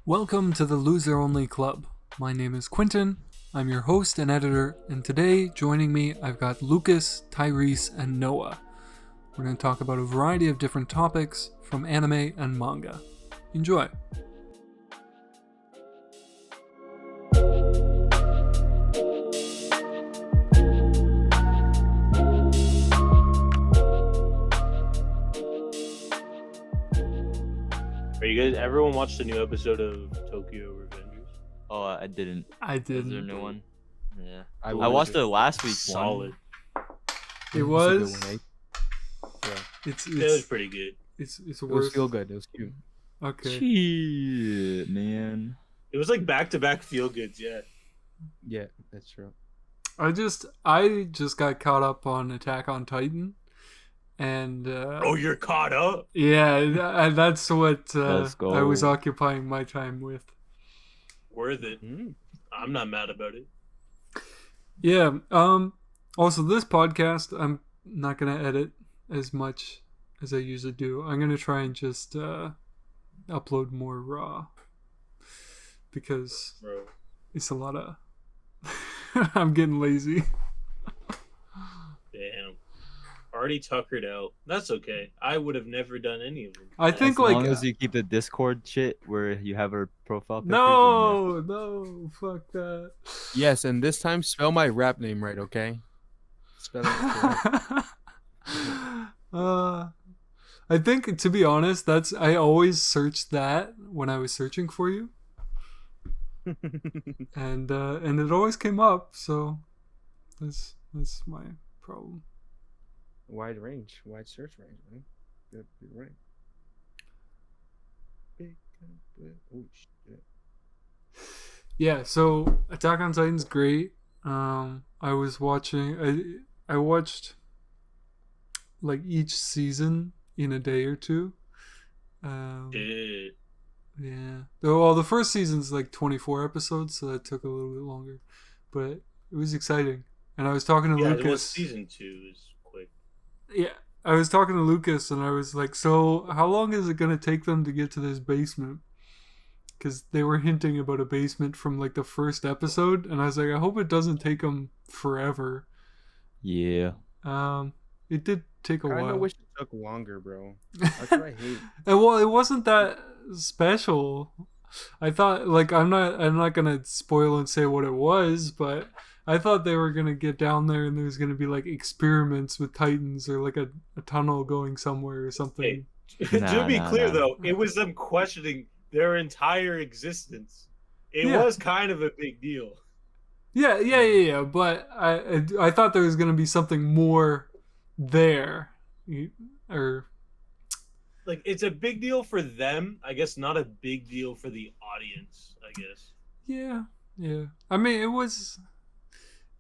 Welcome to the Loser Only Club. My name is Quinton. I'm your host and editor, and today joining me I've got Lucas, Tyreese, and Noah. We're going to talk about a variety of different topics from anime and manga. Enjoy. Are you guys? Everyone watched the new episode of Tokyo Revengers? Oh, I didn't. I didn't. Is there a new one? Yeah. I I watched the last week Solid. It was. It's It was pretty good. it's It worth. was feel good. It was cute. Okay. Shit, man. It was like back-to-back feel-goods, yeah. Yeah, that's true. I just got caught up on Attack on Titan, and Oh, you're caught up? yeah, that's what Let's go. I was occupying my time with. Worth it. I'm not mad about it. Yeah. Also, this podcast, I'm not gonna edit as much as I usually do. I'm gonna try and just upload more raw because Bro. it's a lot of. I'm getting lazy. Damn. Already tuckered out. That's okay. I would have never done any of them. I think As like long as you keep the Discord shit where you have our profile pictures. no, fuck that. Yes, and this time spell my rap name right, okay? Spell it correct. I think, to be honest, I always searched that when I was searching for you, and it always came up. So that's my problem. Wide range, wide search range, man. You're right. Oh shit. Yeah. So Attack on Titan's great. I was watching. I watched like each season in a day or two. Shit. Yeah. Well, the first season's like 24 episodes, so that took a little bit longer, but it was exciting. And I was talking to Yeah, Lucas. it was season 2 is quick. Yeah, I was talking to Lucas, and I was like, "So, how long is it gonna take them to get to this basement?" Because they were hinting about a basement from like the first episode, and I was like, "I hope it doesn't take them forever." Yeah. It did take a I while. kinda wish it took longer, bro. That's what I hate. And well, it wasn't that special. I thought, like, I'm not gonna spoil and say what it was, but I thought they were gonna get down there and there was gonna be like experiments with Titans or like a tunnel going somewhere or something. Hey, to be clear, nah. though, it was them questioning their entire existence. It Yeah. was kind of a big deal. Yeah. But I thought there was gonna be something more there, or Like, it's a big deal for them, I guess, not a big deal for the audience, I guess. yeah. I mean, it was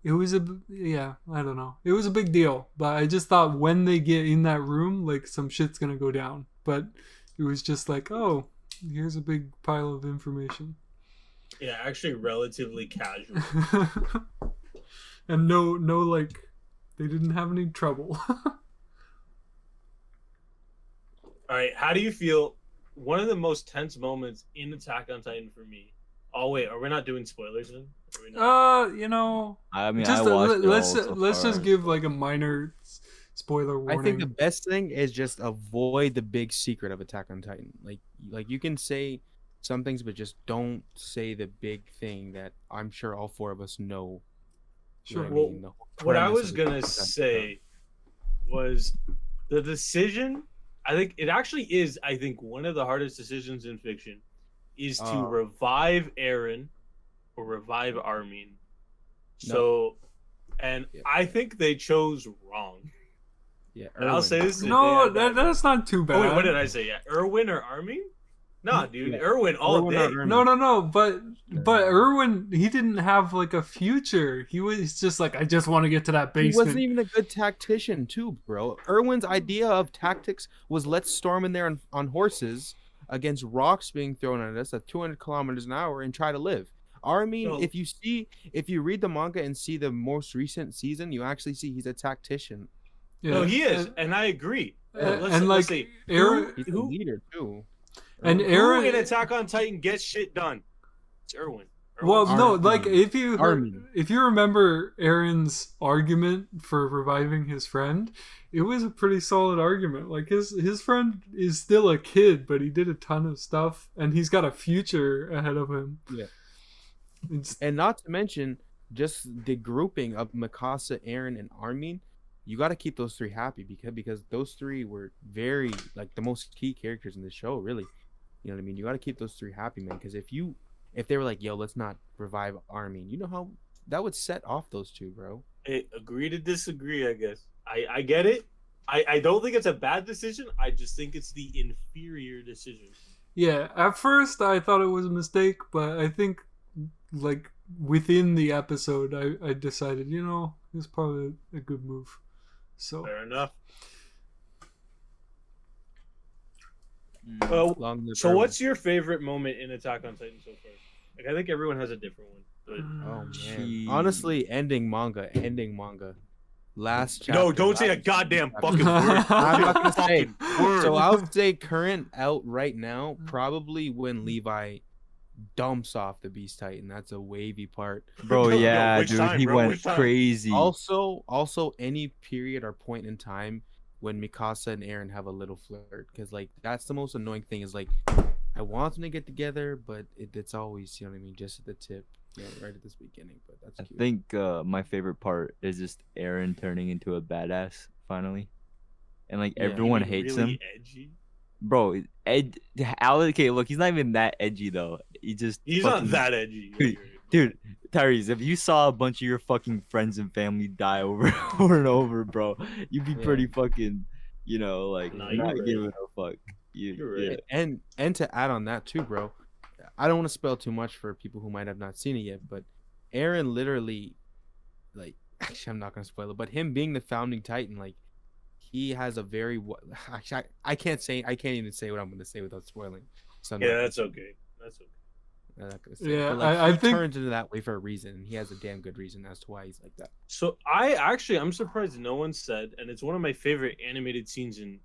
I don't know. It was a big deal, but I just thought when they get in that room, like some shit's gonna go down. But it was just like, oh, here's a big pile of information. Yeah, actually relatively casual. And no, like, they didn't have any trouble. All right, how do you feel? One of the most tense moments in Attack on Titan for me. Oh wait, are we not doing spoilers then? Are we not? I mean, just I watched let's it all so let's far. just give like a minor spoiler warning. I think the best thing is just avoid the big secret of Attack on Titan. Like you can say some things, but just don't say the big thing that I'm sure all four of us know. Sure. You know Well, I mean? The whole What I premise was of gonna Attack on Titan. say was the decision. I think it actually is. I think one of the hardest decisions in fiction is to Oh. revive Eren or revive Armin. No. So, and Yeah. I think they chose wrong. Yeah, And I'll Erwin. say this. no, that's not too bad. Oh, wait, what did I say? Yeah, Erwin or Armin? Nah, dude, Yeah. Erwin all Erwin day. or Ermin. No, but Erwin, he didn't have like a future. He was just like, I just want to get to that He basement. wasn't even a good tactician, too, bro. Erwin's idea of tactics was let's storm in there on horses against rocks being thrown at us at 200 kilometers an hour and try to live. Armin, No. if you read the manga and see the most recent season, you actually see he's a tactician. Yeah. No, he is, and I agree. And, Let's and like see. Eren, He's a Who- leader, too. And Who Aaron in Attack on Titan gets shit done? It's Erwin. Well, no, Armin. like if you Armin. remember Aaron's argument for reviving his friend, it was a pretty solid argument. Like his friend is still a kid, but he did a ton of stuff, and he's got a future ahead of him. Yeah. It's, And not to mention, just the grouping of Mikasa, Aaron, and Armin, you got to keep those three happy because those three were very like the most key characters in the show. Really, you know what I mean. You got to keep those three happy, man. Because if they were like, yo, let's not revive Armin, you know how that would set off those two, bro. Hey, agree to disagree, I guess. I get it. I don't think it's a bad decision. I just think it's the inferior decision. yeah, at first I thought it was a mistake, but I think like within the episode, I decided, it's probably a good move. So Fair enough. Long live So Erwin. what's your favorite moment in Attack on Titan so far? Like, I think everyone has a different one. But Oh man, Jeez. honestly, ending manga. Last chapter. no, don't say a last goddamn chapter. fucking word. I'm not gonna say. Fucking word. So I would say current out right now, probably when Levi dumps off the Beast Titan. That's a wavy part. Bro, Yo, yeah, which dude, time, he bro? went Which time? crazy. Also, any period or point in time when Mikasa and Eren have a little flirt, because like that's the most annoying thing. Is like I want them to get together, but it's always, you know what I mean, just at the tip, right at this beginning. But that's I cute. think my favorite part is just Aaron turning into a badass finally, and like Yeah. everyone Being hates really him. Edgy. Bro, okay, look, he's not even that edgy though. He's He's fucking- not that edgy. Dude, Tyreese, if you saw a bunch of your fucking friends and family die over over and over, bro, you'd be Yeah. pretty fucking, like Nah, you're not right. giving a fuck. You're Yeah. right. And to add on that too, bro, I don't want to spoil too much for people who might have not seen it yet, but Eren literally, like, actually, I'm not gonna spoil it, but him being the founding Titan, like, he has a very actually, I can't even say what I'm gonna say without spoiling. So I'm Yeah, not- that's okay. That's okay. I'm not gonna say. Yeah, But, like, I he think- turns into that way for a reason, and he has a damn good reason as to why he's like that. So I'm surprised no one said, and it's one of my favorite animated scenes in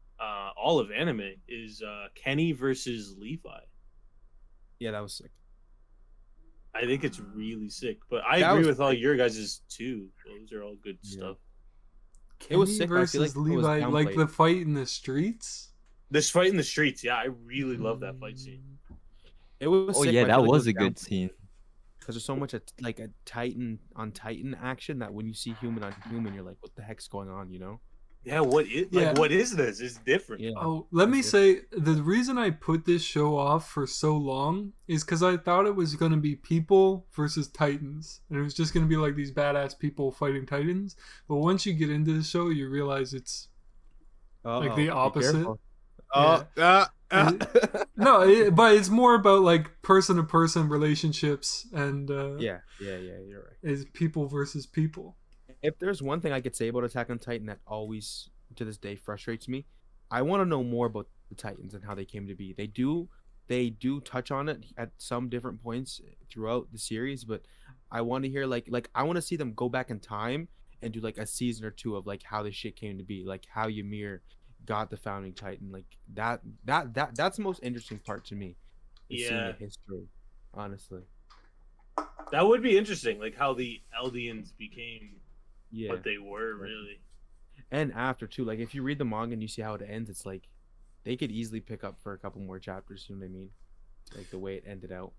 all of anime is Kenny versus Levi. Yeah, that was sick. I think it's really sick, but I That agree was with all sick. your guys' too. Those are all good Yeah. stuff. It was Kenny sick, but I feel versus like it was Levi, like downplayed. the fight in the streets. This fight in the streets, yeah, I really love that fight scene. It was. Oh sick, yeah, but I that feel like it was a good downplayed. scene. Because there's so much like a Titan on Titan action that when you see human on human, you're like, what the heck's going on, you know? Yeah, what is this? It's different. Yeah. Oh, let me That's say the reason I put this show off for so long is because I thought it was going to be people versus Titans, and it was just going to be like these badass people fighting Titans. But once you get into the show, you realize it's like the be opposite. careful. Yeah. No, but it's more about like person to person relationships and yeah, you're right. is people versus people. If there's one thing I could say about Attack on Titan that always to this day frustrates me, I want to know more about the Titans and how they came to be. They do touch on it at some different points throughout the series, but I want to hear like I want to see them go back in time and do like a season or two of like how this shit came to be, like how Ymir got the founding Titan, like that's the most interesting part to me. Is seeing Yeah. the history, honestly. That would be interesting, like how the Eldians became Yeah. what they were, really. And after too, like if you read the manga and you see how it ends, it's like they could easily pick up for a couple more chapters. You know what I mean? Like the way it ended out.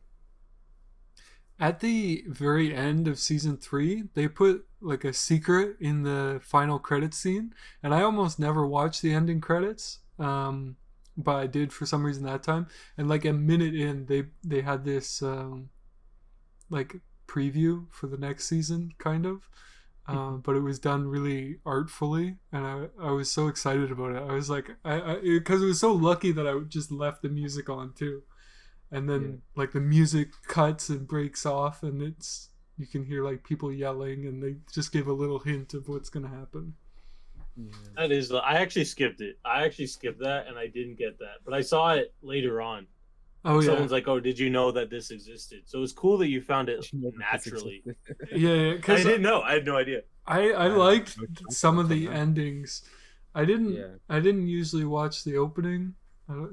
At the very end of season 3, they put like a secret in the final credits scene, and I almost never watched the ending credits, but I did for some reason that time. And like a minute in, they had this like preview for the next season, kind of. But it was done really artfully, and I was so excited about it. I was like, because it was so lucky that I just left the music on too, and then like the music cuts and breaks off, and you can hear like people yelling, and they just give a little hint of what's gonna happen. Yeah. That is, I actually skipped it. I actually skipped that, and I didn't get that, but I saw it later on. Oh yeah, Someone's like, "Oh, did you know that this existed?" So it's cool that you found it naturally. yeah, I because didn't know. I had no idea. I liked some of the endings. I didn't Yeah. I didn't usually watch the opening.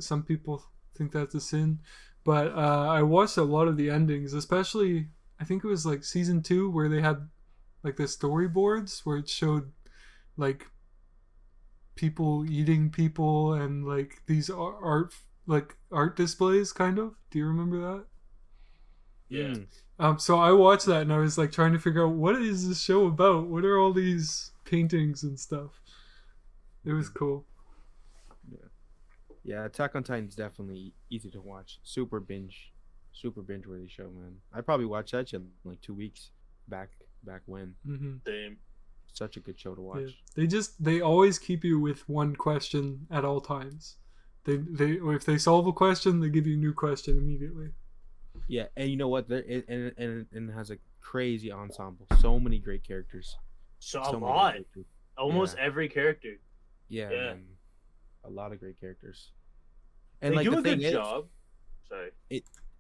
Some people think that's a sin. But I watched a lot of the endings, especially I think it was like season 2 where they had like the storyboards where it showed like people eating people and like these art displays kind of. Do you remember that? Yeah. So I watched that and I was like trying to figure out what is this show about? What are all these paintings and stuff? It was cool. Yeah, Attack on Titan is definitely easy to watch. Super binge worthy show, man. I probably watched that shit in like 2 weeks back when. Mm-hmm. Same. Such a good show to watch. Yeah. They always keep you with one question at all times. They if they solve a question, they give you a new question immediately. Yeah, and you know what? It has a crazy ensemble. So many great characters. So a many great lot. characters. Almost Yeah. every character. Yeah, Yeah. man. A lot of great characters. And They like do the a thing good is, job. Sorry.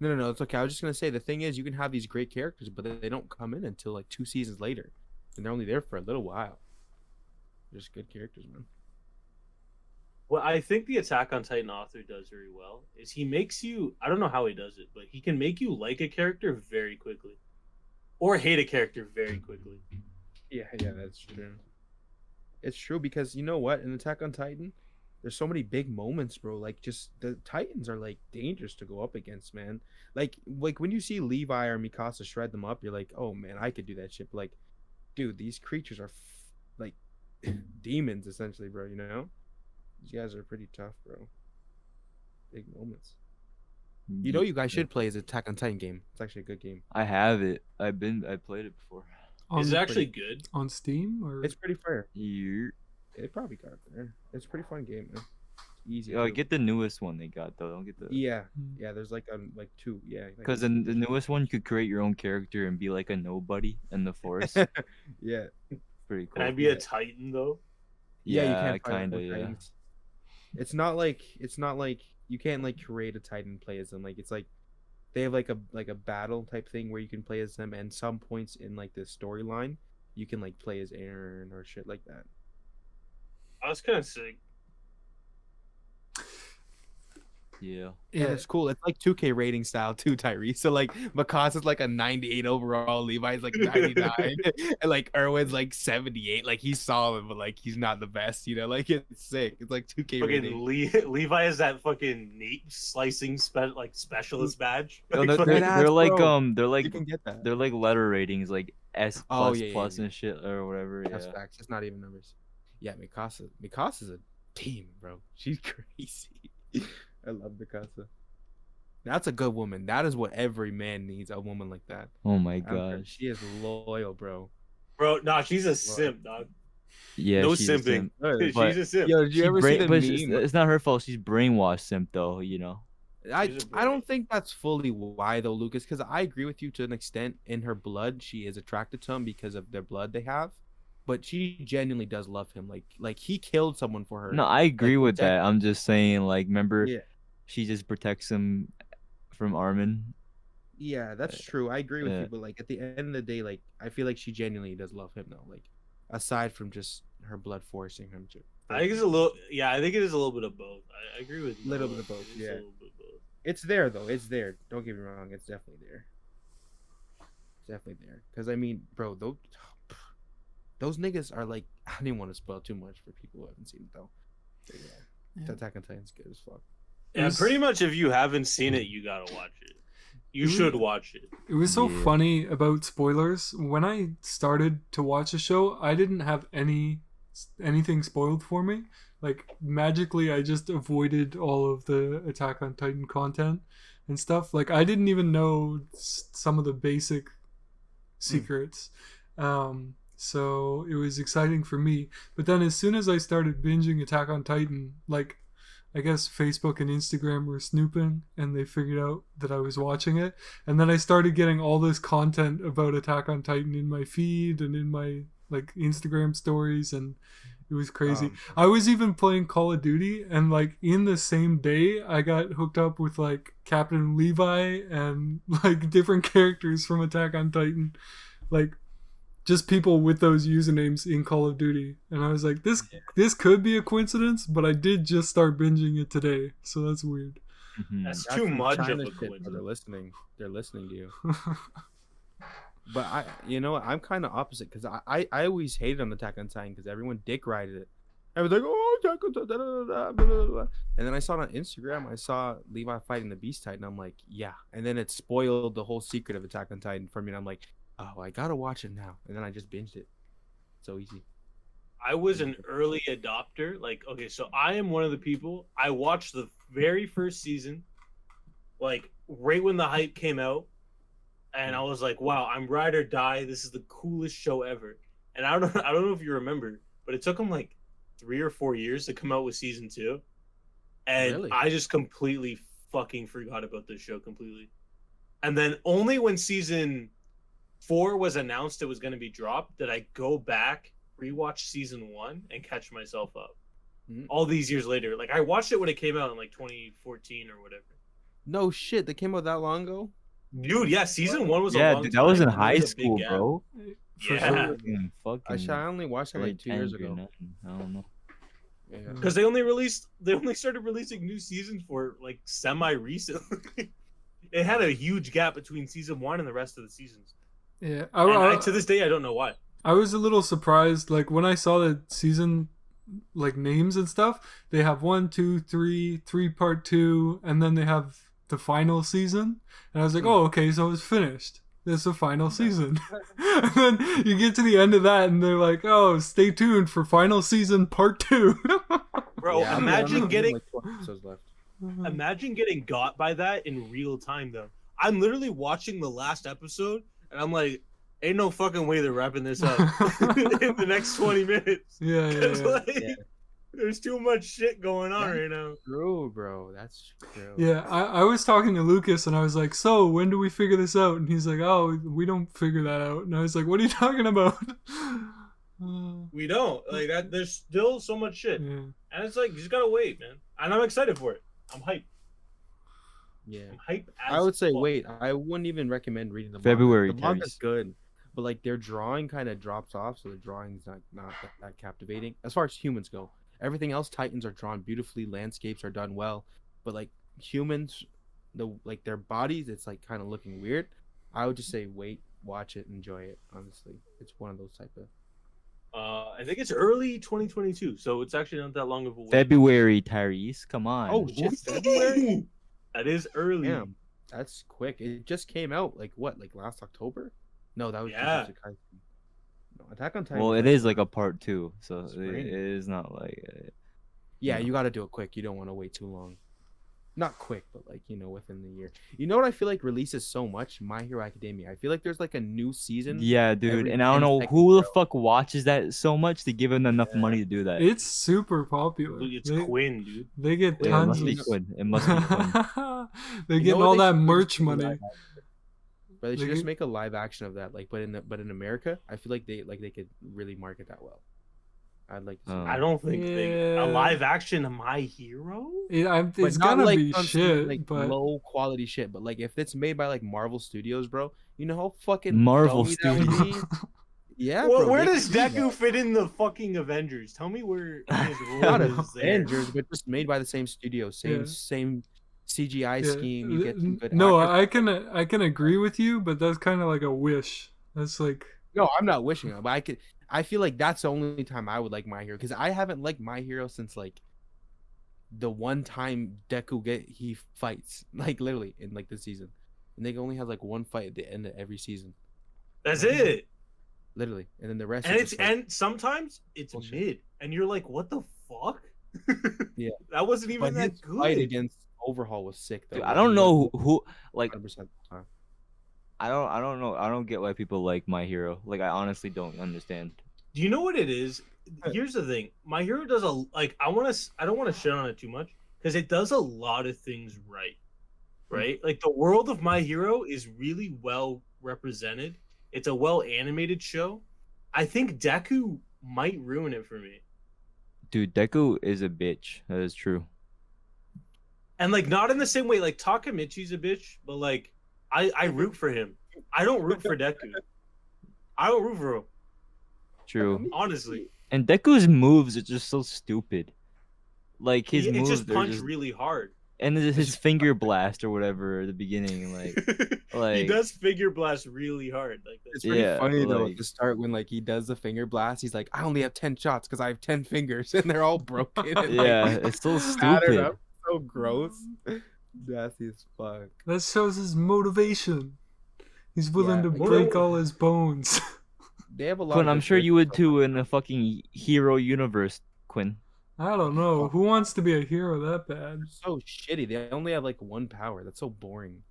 no, it's okay. I was just gonna say the thing is, you can have these great characters, but they don't come in until like 2 seasons later, and they're only there for a little while. They're just good characters, man. What I think the Attack on Titan author does very well is he makes you, I don't know how he does it, but he can make you like a character very quickly. Or hate a character very quickly. Yeah, that's true. It's true because you know what? In Attack on Titan, there's so many big moments, bro. Like, just the Titans are like dangerous to go up against, man. Like when you see Levi or Mikasa shred them up, you're like, oh man, I could do that shit. But like, dude, these creatures are like demons essentially, bro. You know, these guys are pretty tough, bro. Big moments. You know, you guys should play as Attack on Titan game. It's actually a good game. I have it. I played it before. Is it actually good? On Steam or? It's pretty fair. Yeah. It probably got there. It's a pretty fun game, man. Easy. Oh, get the newest one they got though. Don't get the. Yeah, Hmm. yeah. There's like 2. Yeah. Because in the newest one, you could create your own character and be like a nobody in the forest. Yeah. Pretty cool. Can I be a Titan though? Yeah, you Yeah, can't fight kind of. with Yeah. Titans. It's not like you can't like create a Titan and play as them. Like it's like they have like a battle type thing where you can play as them, and some points in like the storyline you can like play as Aaron or shit like that. I was kind of sick. Yeah. Yeah, it's cool. It's like 2K rating style too, Tyreese. So like Mikasa's like a 98 overall, Levi's like 99, and like Erwin's like 78. Like he's solid, but like he's not the best, you know. Like it's sick. It's like 2K rating. Fucking Levi is that fucking meat slicing specialist badge. No, Like, they're, fucking- they're like bro. they're like You can get that. they're like letter ratings like S Oh, plus yeah, yeah, plus yeah. and shit or whatever. That's Yeah. facts. It's not even numbers. Yeah, Mikasa's a team, bro. She's crazy. I love Mikasa. That's a good woman. That is what every man needs, a woman like that. Oh my I don't care. gosh. She is loyal, bro. Bro, nah, she's a simp, dog. Yeah. No she's a simping. simp. She's But- a simp. Yo, did you She ever see the but it's, meme? it's not her fault. She's brainwashed simp though. You know. She's a I don't think that's fully why though, Lucas, because I agree with you to an extent. In her blood, she is attracted to him because of their blood they have, but she genuinely does love him. Like he killed someone for her. No, I agree with protect- that. I'm just saying, like, remember, Yeah. she just protects him from Armin. Yeah, that's true. I agree with Yeah. you, but like at the end of the day, like I feel like she genuinely does love him though. Like aside from just her blood forcing him to. I think it's a little. Yeah, I think it is a little bit of both. I agree with you. Little bit of both, It is yeah. A little bit of both. It's there though. It's there. Don't get me wrong. It's definitely there. It's definitely there. Cause I mean, bro, those niggas are like. I didn't want to spoil too much for people who haven't seen it though. But yeah, Yeah. Attack on Titan's good as fuck. Yeah, was- pretty much. If you haven't seen it, you gotta watch it. You should watch it. It was so Yeah. funny about spoilers. When I started to watch a show, I didn't have anything spoiled for me. Like magically, I just avoided all of the Attack on Titan content and stuff. Like I didn't even know some of the basic secrets. So it was exciting for me. But then as soon as I started binging Attack on Titan, like I guess Facebook and Instagram were snooping and they figured out that I was watching it. And then I started getting all this content about Attack on Titan in my feed and in my like Instagram stories, and it was crazy. I was even playing Call of Duty, and like in the same day I got hooked up with like Captain Levi and like different characters from Attack on Titan. Like just people with those usernames in Call of Duty, and I was like, this could be a coincidence, but I did just start binging it today, so that's weird. Mhm. That's That's too some much China of a shit, bro. They're coincidence. listening. They're listening to you. But you know what? I'm kind of opposite because I always hated on Attack on Titan because everyone dick rided it. Everyone's like, oh, Attack on Titan, da, da, da, blah, blah, blah. And then I saw it on Instagram. I saw Levi fighting the Beast Titan. I'm like, yeah. And then it spoiled the whole secret of Attack on Titan for me. And I'm like, oh, I gotta watch it now. And then I just binged it. So easy. I was an early adopter. Like, okay, so I am one of the people. I watched the very first season, like right when the hype came out, and I was like, "Wow, I'm ride or die. This is the coolest show ever." And I don't know if you remember, but it took them like 3 or 4 years to come out with season 2, and Really? I just completely fucking forgot about this show completely. And then only when season 4 was announced it was going to be dropped did I go back, rewatch season 1, and catch myself up. Mhm. All these years later, like I watched it when it came out in like 2014 or whatever. No shit. They came out that long ago? Dude, yeah, season 1 was a Yeah, long dude, that was in time, and there high was a big school, gap. bro. For Yeah. sure. Fucking I only watched it like 2 years ago. I don't know. Yeah. Because they only started releasing new seasons for like semi recently. It had a huge gap between season 1 and the rest of the seasons. Yeah, And to this day, I don't know why. I was a little surprised, like when I saw the season, like names and stuff. They have 1, 2, 3, 3 part 2, and then they have the final season. And I was like, oh, okay, so it's finished. It's the final season. And then you get to the end of that, and they're like, oh, stay tuned for final season part 2. Bro, Yeah, imagine getting like 12 episodes left. imagine getting got by that in real time though. I'm literally watching the last episode and I'm like, ain't no fucking way they're wrapping this up in the next 20 minutes. Yeah, yeah, 'Cause, yeah. like, Yeah. there's too much shit going on right now. True, bro. That's true. Yeah, I was talking to Lucas and I was like, so when do we figure this out? And he's like, oh, we don't figure that out. And I was like, what are you talking about? We don't like that. There's still so much shit, Yeah. and it's like you just gotta wait, man. And I'm excited for it. I'm hyped. Yeah. I'm hyped. I would say fuck. wait. I wouldn't even recommend reading the February, manga. The manga's Tyreese. good, but like their drawing kind of drops off, so the drawing's not that captivating as far as humans go. Everything else, Titans are drawn beautifully. Landscapes are done well, but like humans, their bodies, it's like kind of looking weird. I would just say wait, watch it, enjoy it. Honestly, it's one of those type of. I think it's early 2022, so it's actually not that long of a wait. February, Tyreese. Come on. Oh shit, February. That is early. Damn, that's quick. It just came out like what, like last October? No, that was Yeah. Jujutsu Kaisen. No, Attack on Titan. Well, was it is like a part 2, so it Spring. is not like. Yeah, Yeah. you got to do it quick. You don't want to wait too long. Not quick, but like within the year. You know what I feel like releases so much? My Hero Academia. I feel like there's like a new season. Yeah, dude, every and I don't 10 know seconds, who the bro. fuck watches that so much to give them enough Yeah. money to do that. It's super popular. Dude, it's They, Quinn, dude. they get Yeah, it tons must be of. Quinn. It must be Quinn. They're You know getting what all they that should do? merch Just make a money. live action. But they should They just could- make a live action of that. Like, but in America, I feel like they could really market that well. I'd like to see. Oh. I don't think Yeah. a live action of My Hero. It's But not gonna like be on some, shit, like but low quality shit. But like if it's made by like Marvel Studios, bro, you know how fucking Marvel dummy that would be? Studios. Yeah, Well, bro. where they does could do that. Deku fit in the fucking Avengers? Tell me where his role Not is there. Avengers, but just made by the same studio, Yeah. same CGI Yeah, scheme. You get some good no, actors. I can agree with you, but that's kind of like a wish. That's like No, I'm not wishing it, but I feel like that's the only time I would like My Hero because I haven't liked My Hero since like the one time Deku he fights like literally in like the season, and they only have like one fight at the end of every season, That's it. literally, and then the rest. And is it's just, like, and sometimes it's bullshit. mid, and you're like, what the fuck? Yeah. that wasn't but even that his good. fight against Overhaul was sick though. Dude, I don't know who like 100% of the time. I don't know. I don't get why people like My Hero. Like I honestly don't understand. Do you know what it is? Here's the thing. My Hero does a like. I don't want to shit on it too much because it does a lot of things right. Right? Like the world of My Hero is really well represented. It's a well animated show. I think Deku might ruin it for me. Dude, Deku is a bitch. That is true. And like not in the same way. Like Takamichi's a bitch, but like I root for him. I don't root for Deku. I don't root for him. True. Honestly, And Deku's moves are just so stupid. Like his it moves just are punch just really hard. and his finger blast or whatever at the beginning, like he does finger blast really hard. Like It's that's pretty Yeah, funny though like- at the start when like he does the finger blast. He's like, I only have 10 shots because I have 10 fingers and they're all broken. And, yeah, like, it's so scattered stupid. up. So gross. Nasty as fuck. That shows his motivation. He's willing Yeah, to like- break all his bones. They have a lot. Quinn, of I'm good sure you would characters. too in a fucking hero universe, Quinn. I don't know. Who wants to be a hero that bad? They're so shitty. They only have like one power. That's so boring.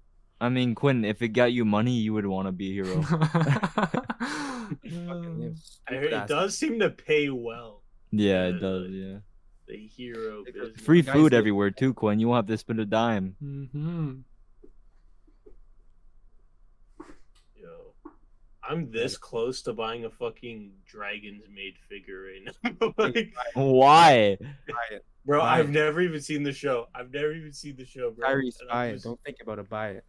I mean, Quinn, if it got you money, you would want to be a hero. Fucking, they have I stupid heard it ass- does seem to pay well. Yeah, it Yeah, does. like- Yeah, The hero Like, business. free guys food that- everywhere too, Quinn. You won't have to spend a dime. Mm-hmm. Yo, I'm this close to buying a fucking Dragon's Maid figure right now. Like, Why? bro, buy I've it. never even seen the show. Bro. Tyreese, And buy I'm it. just- Don't think about it. Buy it.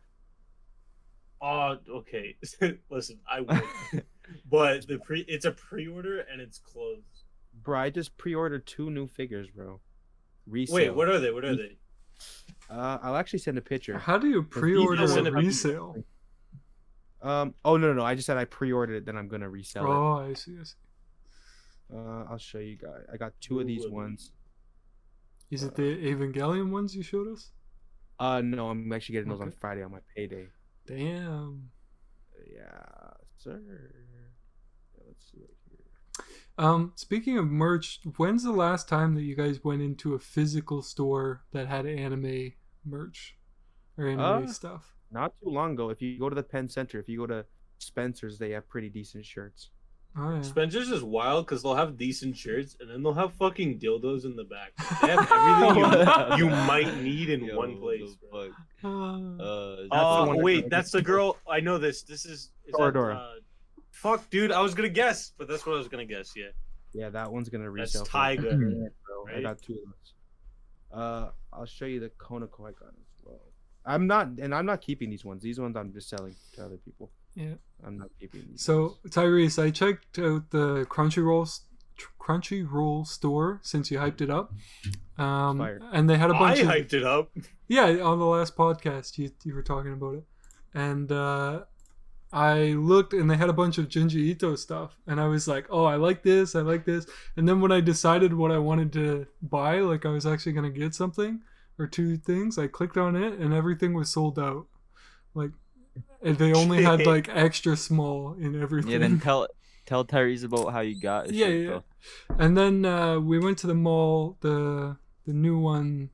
Oh, okay. Listen, I would, but it's a pre-order and it's closed. Bro, I just pre-ordered 2 new figures, bro. Resale. Wait, what are they? What are they? I'll actually send a picture. How do you pre-order send a it- resale? Oh no. I just said I pre-ordered it, then I'm gonna resell it. Oh, I see. I'll show you guys. I got 2 of these Ooh, ones. Is it the Evangelion ones you showed us? No, I'm actually getting those on Okay. Friday on my payday. Damn. Yeah, sir. Yeah, let's see right here. Speaking of merch, when's the last time that you guys went into a physical store that had anime merch or anime stuff? Not too long ago, if you go to the Penn Center, if you go to Spencer's, they have pretty decent shirts. Oh yeah. Spencer's is wild because they'll have decent shirts and then they'll have fucking dildos in the back. They have everything you might need in Yo, one place. the Bro. fuck? Uh, That's the one I Wait, got. that's the girl. I know this. This is Toradora. fuck, dude. I was gonna guess, but that's what I was gonna guess. Yeah, Yeah, that one's gonna that's resell. for Tyga. bro. I right? got 2 of those. I'll show you the Konako I got as well. I'm not keeping these ones. These ones I'm just selling to other people. Yeah. I'm not keeping these. So Tyreese, I checked out the Crunchyroll store since you hyped it up, Fire. and they had a I bunch of hyped it up. yeah on the last podcast you were talking about it, and I looked and they had a bunch of Junji Ito stuff, and I was like, oh, I like this, and then when I decided what I wanted to buy, like I was actually gonna get something or 2 things, I clicked on it and everything was sold out, like. And they only had like extra small in everything. Yeah, then tell Tyreese about how you got. his Yeah, shit, yeah. though. And then we went to the mall, the new one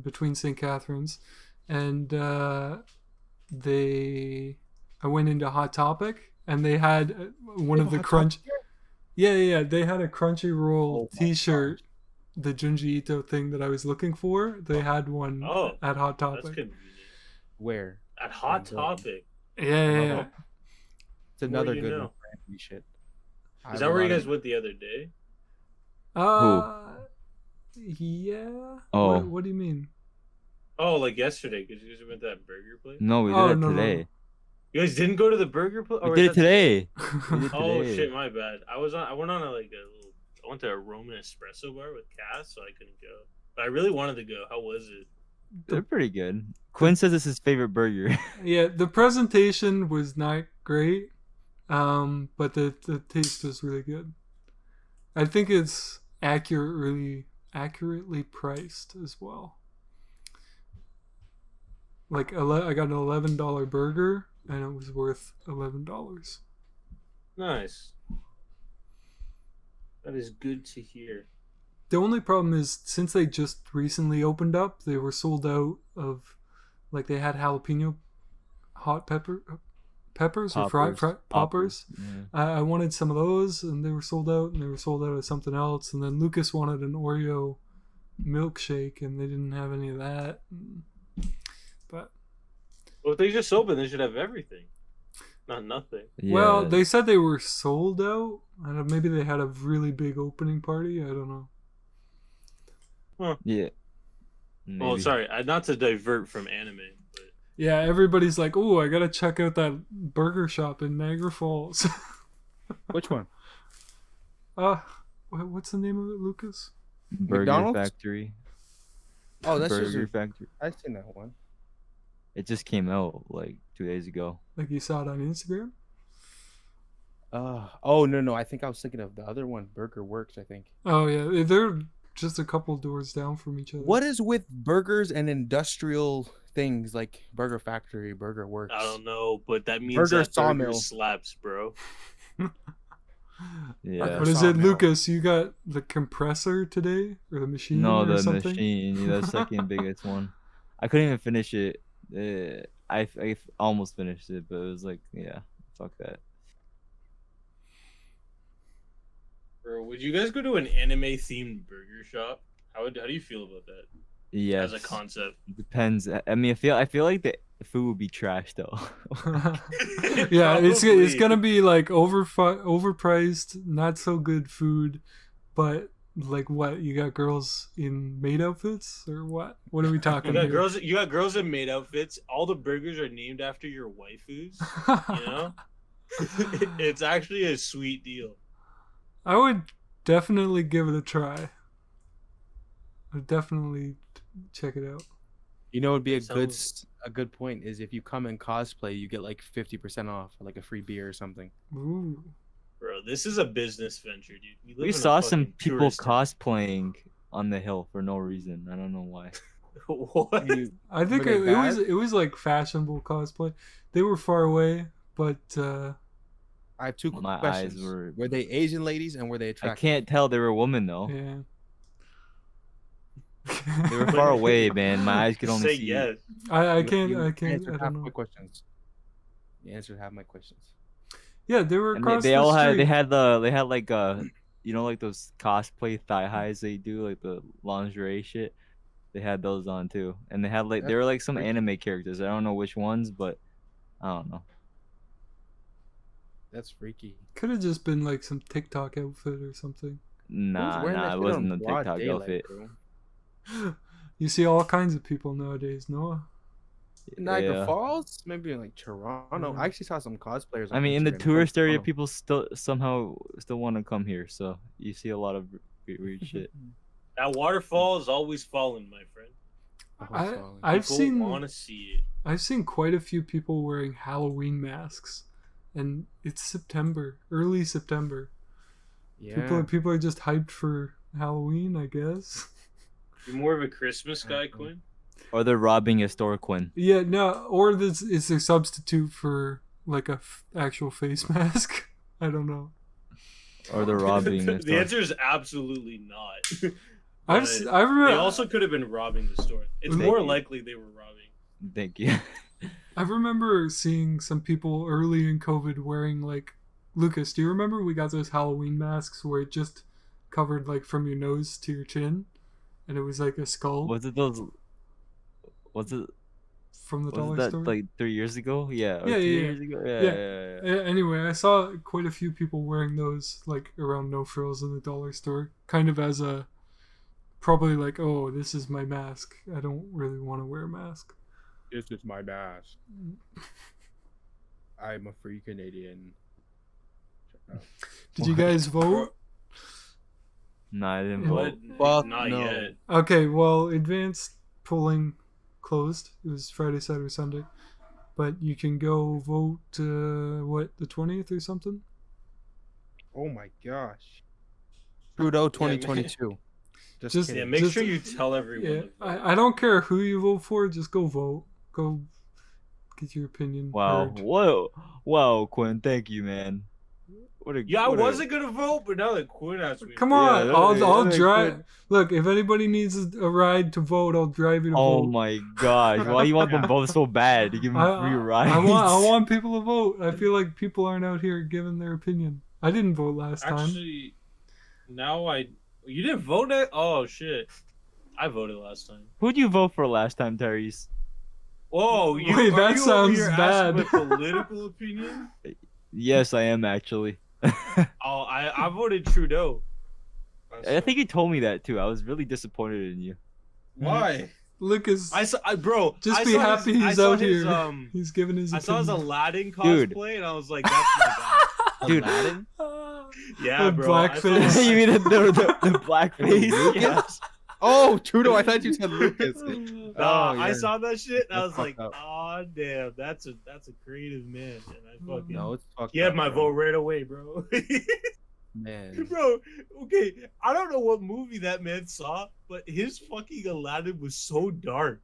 between St. Catherine's, and I went into Hot Topic, and they had one of the crunch. Yeah. They had a Crunchyroll my T-shirt, the Junji Ito thing that I was looking for. They had one Oh, at Hot that's Topic. convenient. Where? At Hot Topic. Yeah. It's another you good know? one for anime shit. I Is have that a where you lot guys of- went the other day? Yeah. Oh. What do you mean? Oh, like yesterday, because you guys went to that burger place. No, we did Oh, it no. today. You guys didn't go to the burger place. We did it today. We did Oh today. shit, my bad. I went on I went to a Roman espresso bar with Cass, so I couldn't go. But I really wanted to go. How was it? They're pretty good. Quinn says it's his favorite burger. Yeah, the presentation was not great, but the taste was really good. I think it's accurately priced as well. Like I got an $11 burger, and it was worth $11. Nice. That is good to hear. The only problem is since they just recently opened up, they were sold out of, like they had jalapeno hot peppers or fried poppers. Yeah. I wanted some of those, and they were sold out, and they were sold out of something else. And then Lucas wanted an Oreo milkshake, and they didn't have any of that. But Well, if they just opened, they should have everything. Not nothing. well, Yeah. they said they were sold out. I don't know, maybe they had a really big opening party. I don't know. Yeah. Well, Maybe. sorry, not to divert from anime, but Yeah, everybody's like, "Oh, I gotta check out that burger shop in Niagara Falls." Which one? What's the name of it, Lucas? Burger McDonald's? Factory. Oh, that's just Burger Factory. I've seen that one. It just came out like 2 days ago. Like you saw it on Instagram? Oh no, I think I was thinking of the other one, Burger Works. I think. Oh yeah, they're just a couple doors down from each other. What is with burgers and industrial things like Burger Factory, Burger Works? I don't know, but that means Burger that burger sawmill. slaps, bro. Yeah. What is it, Sawmill. Lucas? You got the compressor today or the machine? No, or the something? machine, the second biggest one. I couldn't even finish it. I almost finished it, but it was like, yeah, fuck that. Bro, would you guys go to an anime themed burger shop? How do you feel about that Yes. as a concept? Depends. I mean, I feel like the food would be trash though. Yeah, it's Probably. gonna be like overpriced, not so good food, but like what? You got girls in maid outfits or what? What are we talking You got here? You got girls in maid outfits. All the burgers are named after your waifus. You know, it's actually a sweet deal. I would definitely give it a try. I'd definitely check it out. You know, it'd be Sounds- a good point is if you come in cosplay, you get like 50% off, like a free beer or something. Ooh. Bro, this is a business venture, dude. live We in a saw some fucking people tourist town. cosplaying on the hill for no reason. I don't know why. What? I think Were they it was like fashionable cosplay. They were far away, but I have two My eyes questions. were. Were they Asian ladies and were they I attractive? can't tell they were women though. yeah. They were far away, man. My eyes could only Say see. yes. I You can't answered I half don't know. my questions. You answered half my questions. Yeah, they were And across they the all had street. they had like you know, like those cosplay thigh highs they do, like the lingerie shit. They had those on too, and they had like they were like some Freaky. anime characters. I don't know which ones, but I don't know. That's freaky. Could have just been like some TikTok outfit or something. Nah, wearing that it shit wasn't on a broad TikTok daylight, outfit. bro? You see all kinds of people nowadays, Noah. Niagara Yeah. Falls, maybe in like Toronto. Yeah. I actually saw some cosplayers. I on mean, in the Instagram from tourist area, Toronto. people still somehow still want to come here, so you see a lot of weird shit. That waterfall is always falling, my friend. I've People want to see it. I've seen quite a few people wearing Halloween masks, and it's September, early September. Yeah. People are just hyped for Halloween, I guess. You're more of a Christmas guy, Quinn. Or they're robbing a store, Quinn. Yeah, no, or this is a substitute for like a actual face mask. I don't know. Or they're robbing a The store. answer is absolutely not. I But remember. They also could have been robbing the store. It's Thank more you. likely they were robbing. Thank you. I remember seeing some people early in COVID wearing like, Lucas, do you remember we got those Halloween masks where it just covered like from your nose to your chin, and it was like a skull Was it those? Was it? from the Was dollar that store? like 3 years ago? Yeah. Or Yeah, 2 yeah, years ago. Yeah. Yeah. Yeah. Yeah. Anyway, I saw quite a few people wearing those like around No Frills in the dollar store, kind of as a probably like, oh, this is my mask. I don't really want to wear a mask. This is my mask. I'm a free Canadian. Did you guys vote? No, I didn't Yeah. vote. But Fuck not no. yet. Okay, well, advanced polling closed. It was Friday, Saturday, Sunday, but you can go vote. What, the 20th or something? Oh my gosh. Trudeau 2022. Just- Yeah, kidding. make Just- sure you tell everyone. Yeah, to vote. I don't care who you vote for. Just go vote. Go get your opinion Wow. heard. Whoa. Wow, Quinn. Thank you, man. What a. Yeah, I what a- wasn't gonna vote, but now that Quinn asked me, Come Yeah, on, that I'll makes drive. sense. Look, if anybody needs a ride to vote, I'll drive you to Oh vote. my gosh. Why you want them both so bad? You give them free rides. I want people to vote. I feel like people aren't out here giving their opinion. I didn't vote last time. Actually, now you didn't vote it. Oh shit, I voted last time. Who'd you vote for last time, Tyreese? Whoa, you, Wait, are that you sounds over here asking bad. my political opinion? Yes, I am actually. Oh, I voted Trudeau. I think you told me that too. I was really disappointed in you. Why? Lucas, Bro. just I be saw happy his, I he's saw out his, here. He's giving his I saw his opinion. Aladdin Dude. cosplay, and I was like, "That's my Dude. Aladdin? guy." Yeah, The bro. blackface. I saw- You mean the blackface? Yes. Oh, Trudeau. I thought you said Lucas. Nah, Oh, I yeah. saw that shit. And I That's was like, fucked up. oh damn, that's a creative man. And I fucking No, it's fucked he had up, my bro. vote right away, bro. Man. Bro, okay, I don't know what movie that man saw, but his fucking Aladdin was so dark.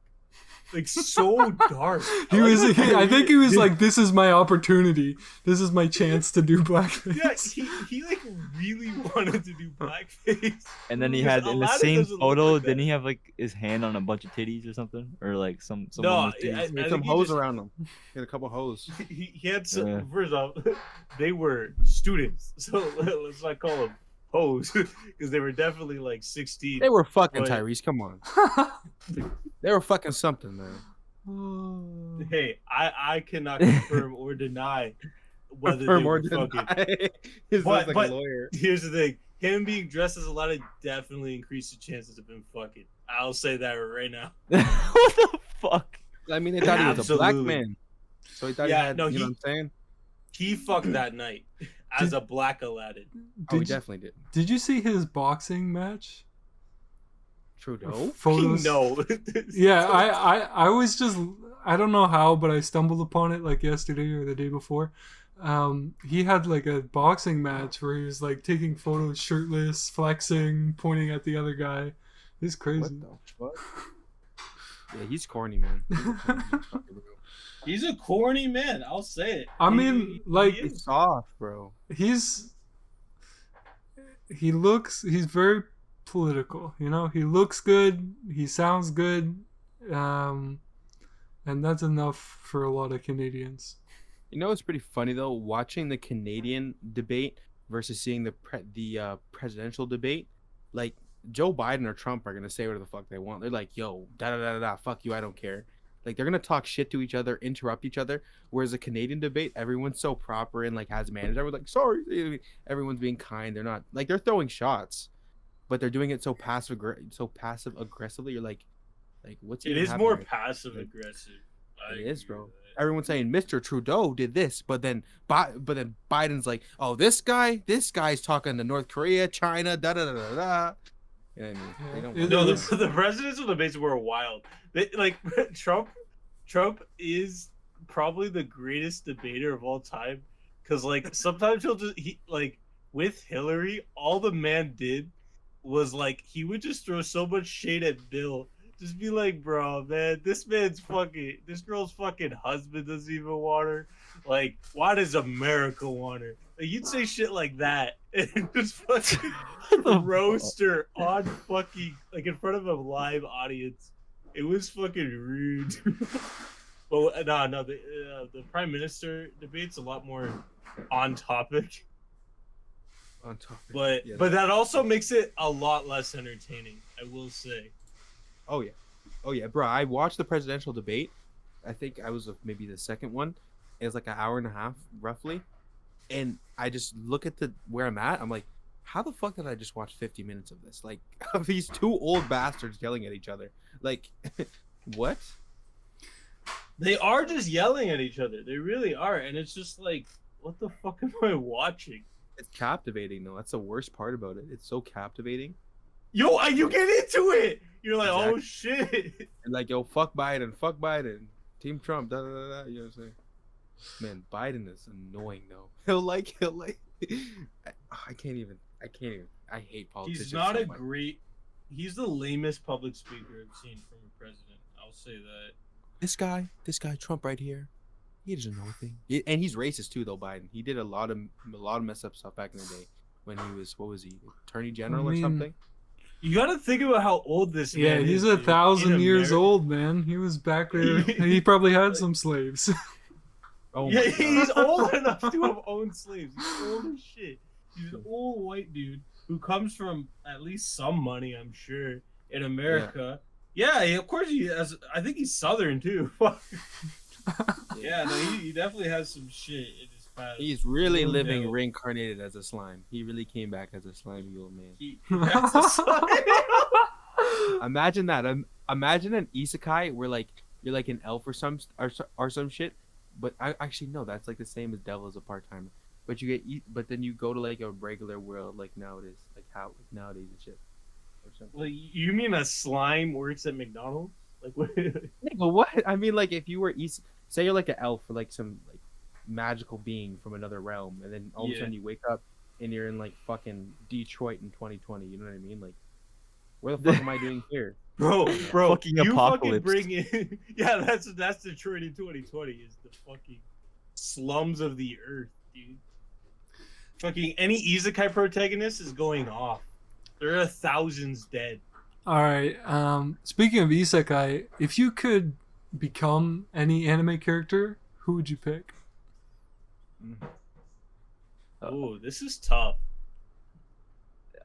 Like so dark. I think he was like, "This is my opportunity. This is my chance to do blackface." Yeah, he like really wanted to do blackface. And then he Because had in the Aladdin same doesn't look photo, like that. didn't he have like his hand on a bunch of titties or something, or like some No, woman's titties? I He had think some he hoes just- around him. He had a couple hoes. he had some. Yeah. First off, they were students, so let's not call them hoes because they were definitely like 16. They were fucking But- Tyreese. Come on. They were fucking something, man. Hey, I cannot confirm or deny whether Confirm they or were fucking. deny. He But- sounds like but- a lawyer. Here's the thing: him being dressed as Aladdin definitely increased the chances of him fucking. I'll say that right now. What the fuck? I mean, they thought he was a black Absolutely. man. So he thought Yeah, he had, no, you know he- what I'm saying? He fucked that night as Did- a black Aladdin. Oh, he Did you, definitely did. did you see his boxing match? Trudeau? Photos. No. Yeah, I was just, I don't know how, but I stumbled upon it like yesterday or the day before. He had like a boxing match where he was like taking photos shirtless, flexing, pointing at the other guy. It's crazy. What the fuck? Yeah, he's corny, man. He's a corny motherfucker, bro. He's a corny man. I'll say it. I mean, like, he is. He's soft, bro. he's very political, you know. He looks good, he sounds good, and that's enough for a lot of Canadians. You know, it's pretty funny though, watching the Canadian debate versus seeing the presidential debate. Like Joe Biden or Trump are gonna say whatever the fuck they want. They're like, "Yo, da da da da, fuck you, I don't care." Like they're gonna talk shit to each other, interrupt each other. Whereas a Canadian debate, everyone's so proper and like has manners. Everyone's like, "Sorry," everyone's being kind. They're not like they're throwing shots, but they're doing it so passive aggressively. You're like what's It even is happening more right passive aggressive. It is, bro. Everyone's saying Mr. Trudeau did this, but then Biden's like, "Oh, this guy's talking to North Korea, China, da da da da da." You know what I mean? They don't Yeah. want No, that. the presidential debates were wild. They, like Trump is probably the greatest debater of all time because like sometimes he like with Hillary, all the man did was like he would just throw so much shade at Bill. Just be like, bro, man, this girl's fucking husband doesn't even want her. Like, why does America want her? Like, you'd say shit like that and just fucking roast her on fucking, like, in front of a live audience. It was fucking rude. But no, the prime minister debate's a lot more on topic. On topic. But Yeah, that also makes it a lot less entertaining, I will say. oh yeah, bro. I watched the presidential debate. I think I was maybe the second one. It was like an hour and a half, roughly. And I just look at where I'm at. I'm like, how the fuck did I just watch 50 minutes of this? Like, of these two old bastards yelling at each other. Like, what? They are just yelling at each other. They really are. And it's just like, what the fuck am I watching? It's captivating though. That's the worst part about it. It's so captivating. Yo, you get into it. You're like, oh Exactly. shit. And like, yo, fuck Biden, Team Trump, da da da da. You know what I'm saying? Man, Biden is annoying though. He'll like. I can't even. I hate politicians. He's not so a much. great. He's the lamest public speaker I've seen from a president. I'll say that. This guy, Trump right here. He doesn't know a thing. And he's racist too, though. Biden. He did a lot of messed up stuff back in the day when he was what was he, Attorney General or mean, something? You got to think about how old this Yeah, man he's is. dude. 1,000 In years America- old, man. He was back there. He probably had some slaves. Oh Yeah, my he's God. old enough to have owned slaves. He's old as shit. He's an old white dude who comes from at least some money, I'm sure, in America. Yeah, of course he has. I think he's Southern too. Yeah, no, he definitely has some shit in his past. He's really Oh, living no. reincarnated as a slime. He really came back as a slimy old man. He has a son. Imagine that. Imagine an isekai where like you're like an elf or some shit. But I actually no, that's like the same as devil as a part timer. But you get but then you go to like a regular world like nowadays, like how nowadays and shit. Or Like, you mean a slime works at McDonald's? Like what? Nigga, what? I mean, like if you were say you're like an elf or like some like magical being from another realm, and then all of a sudden you wake up and you're in like fucking Detroit in 2020. You know what I mean? Like, where the fuck am I doing here? Bro, Fucking you apocalypse. fucking bring in. Yeah, that's Detroit in 2020 is the fucking slums of the earth, dude. Fucking any isekai protagonist is going off. There are thousands dead. All right. Speaking of isekai, if you could become any anime character, who would you pick? Oh, this is tough.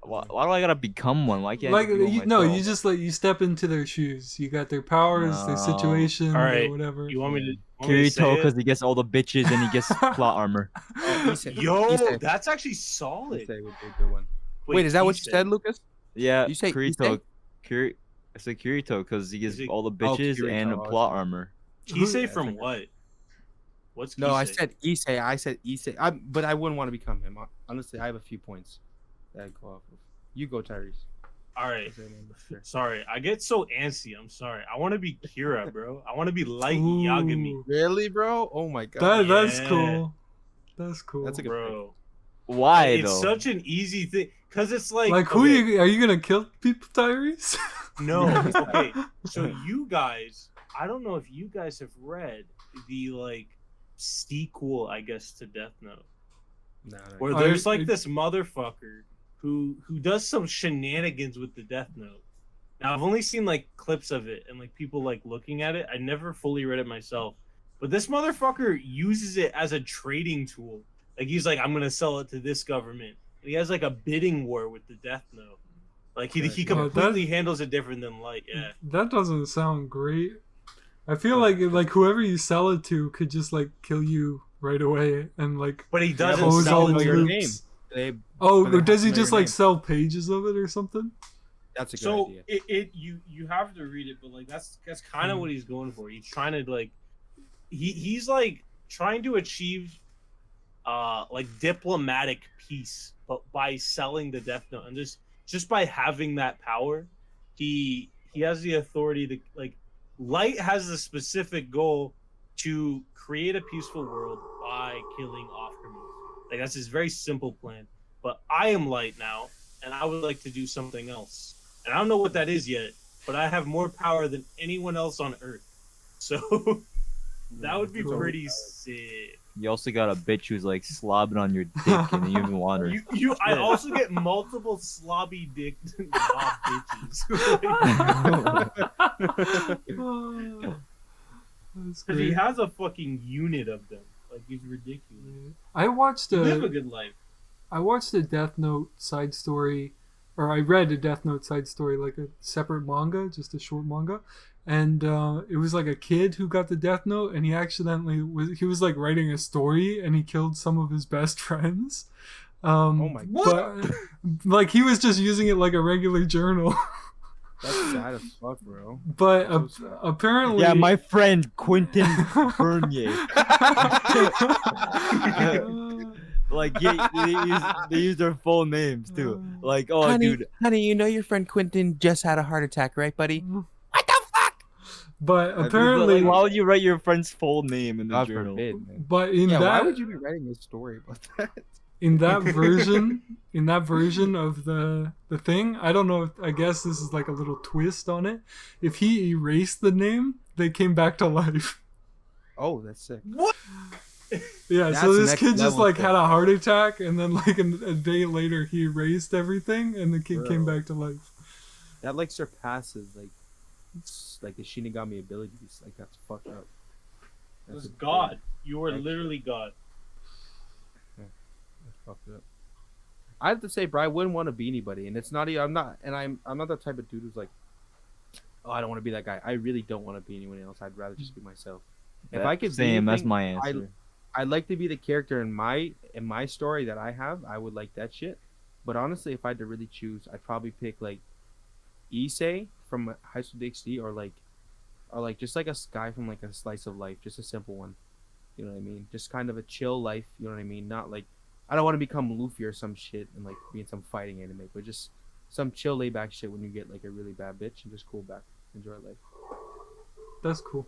Why do I gotta become one? Why can't Like I become no, myself? you just like you step into their shoes. You got their powers, their No. situation, All right. their whatever. You want me to? Want me to say Kirito it? because he gets all the bitches and he gets plot armor. Yo, Issei. that's actually solid. Issei would be a good one. Wait, is that what you Issei. said, Lucas? Yeah, You say Kirito. I said Kirito because he gets Is it- all the bitches Kirito, and oh, plot okay. armor. Kisei Yeah, from that's what? What's No, I Kisei? said Issei. I said Issei. But I wouldn't want to become him. Honestly, I have a few points that I'd go off of. You go, Tyreese. All right. Sure. Sorry, I get so antsy. I'm sorry. I want to be Kira, bro. I want to be Light Ooh. Yagami, Really, bro? Oh my god. That's Yeah. cool. That's cool. That's a good bro. Why It's though? such an easy thing because it's like Who okay, are you gonna kill people, Tyreese? No, okay. So you guys, I don't know if you guys have read the like sequel, I guess, to Death Note, No, where I- there's like I- this motherfucker who does some shenanigans with the Death Note. Now I've only seen like clips of it and like people like looking at it. I never fully read it myself, but this motherfucker uses it as a trading tool. Like he's like, I'm gonna sell it to this government. And he has like a bidding war with the Death Note. Like he Oh, completely handles it different than Light. Yeah. That doesn't sound great. I feel like whoever you sell it to could just like kill you right away and like But he doesn't pose sell all it the to your you. name. loops. They, Oh, but they or does he have to know just your like name. sell pages of it or something? That's a good So idea. you have to read it, but like that's kind of what he's going for. He's trying to like he's like trying to achieve like diplomatic peace, but by selling the Death Note and just by having that power, he has the authority to like Light has the specific goal to create a peaceful world by killing off criminals. Like that's his very simple plan. But I am Light now, and I would like to do something else. And I don't know what that is yet, but I have more power than anyone else on Earth. So that would be Cool. pretty sick. You also got a bitch who's like slobbing on your dick and you even want her. I also get multiple slobby dick knob bitches. Oh, that's Because he great. has a fucking unit of them. Like he's ridiculous. I watched You live a a good life. Death Note side story, or I read a Death Note side story, like a separate manga, just a short manga, and it was like a kid who got the Death Note, and he was like writing a story, and he killed some of his best friends. Oh my But like he was just using it like a regular journal. That's sad as fuck, bro. But That's so sad. apparently, Yeah, my friend Quinton Bernier. Like they use their full names too. Like, oh, dude, honey, you know your friend Quinton just had a heart attack, right, buddy? But I- apparently, like, why would you write your friend's full name in the God journal? forbid, man. but in Yeah, why that would you be writing a story about that? in that version of the thing, I don't know if, I guess this is like a little twist on it. If he erased the name, they came back to life. Oh, that's sick. Yeah, That's so this next kid just level like sick. had a heart attack, and then like a day later he erased everything, and the kid came Bro. back to life. That like surpasses like the Shinigami abilities. Like that's fucked up. It was a- God. You were Actually. literally God. That's fucked up. I have to say, bro, I wouldn't want to be anybody, and it's not. I'm not, and I'm not the type of dude who's like, oh, I don't want to be that guy. I really don't want to be anyone else. I'd rather just be myself. If I could be Same, that's anything, my answer. I'd like to be the character in my story that I have. I would like that shit. But honestly, if I had to really choose, I'd probably pick like Issei from High School DxD, or like just like a guy from like a slice of life, just a simple one. You know what I mean? Just kind of a chill life. You know what I mean? Not like I don't want to become Luffy or some shit and like be in some fighting anime, but just some chill laid back shit when you get like a really bad bitch and just cool back, enjoy life. That's cool.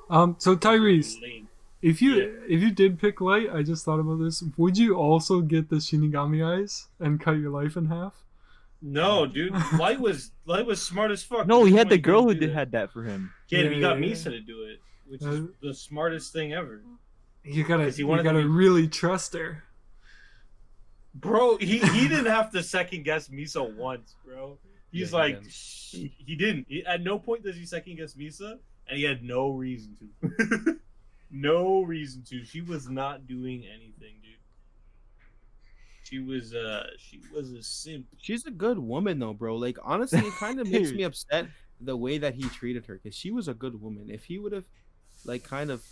So Tyreese, Lame. if you did pick light, I just thought about this. Would you also get the Shinigami eyes and cut your life in half? No, dude. Light was smart as fuck. No, he had the Why girl who you do that? had that for him. Yeah, we got Yeah. Misa to do it, which is the smartest thing ever. You gotta 'Cause he wanted to gotta be- really trust her. Bro, he didn't have to second guess Misa once, bro. He's Yeah, he like, didn't. he didn't. At no point does he second guess Misa, and he had no reason to. No reason to. She was not doing anything, dude. She was a simp. She's a good woman though, bro. Like honestly, it kind of makes me upset the way that he treated her because she was a good woman. If he would have, like, kind of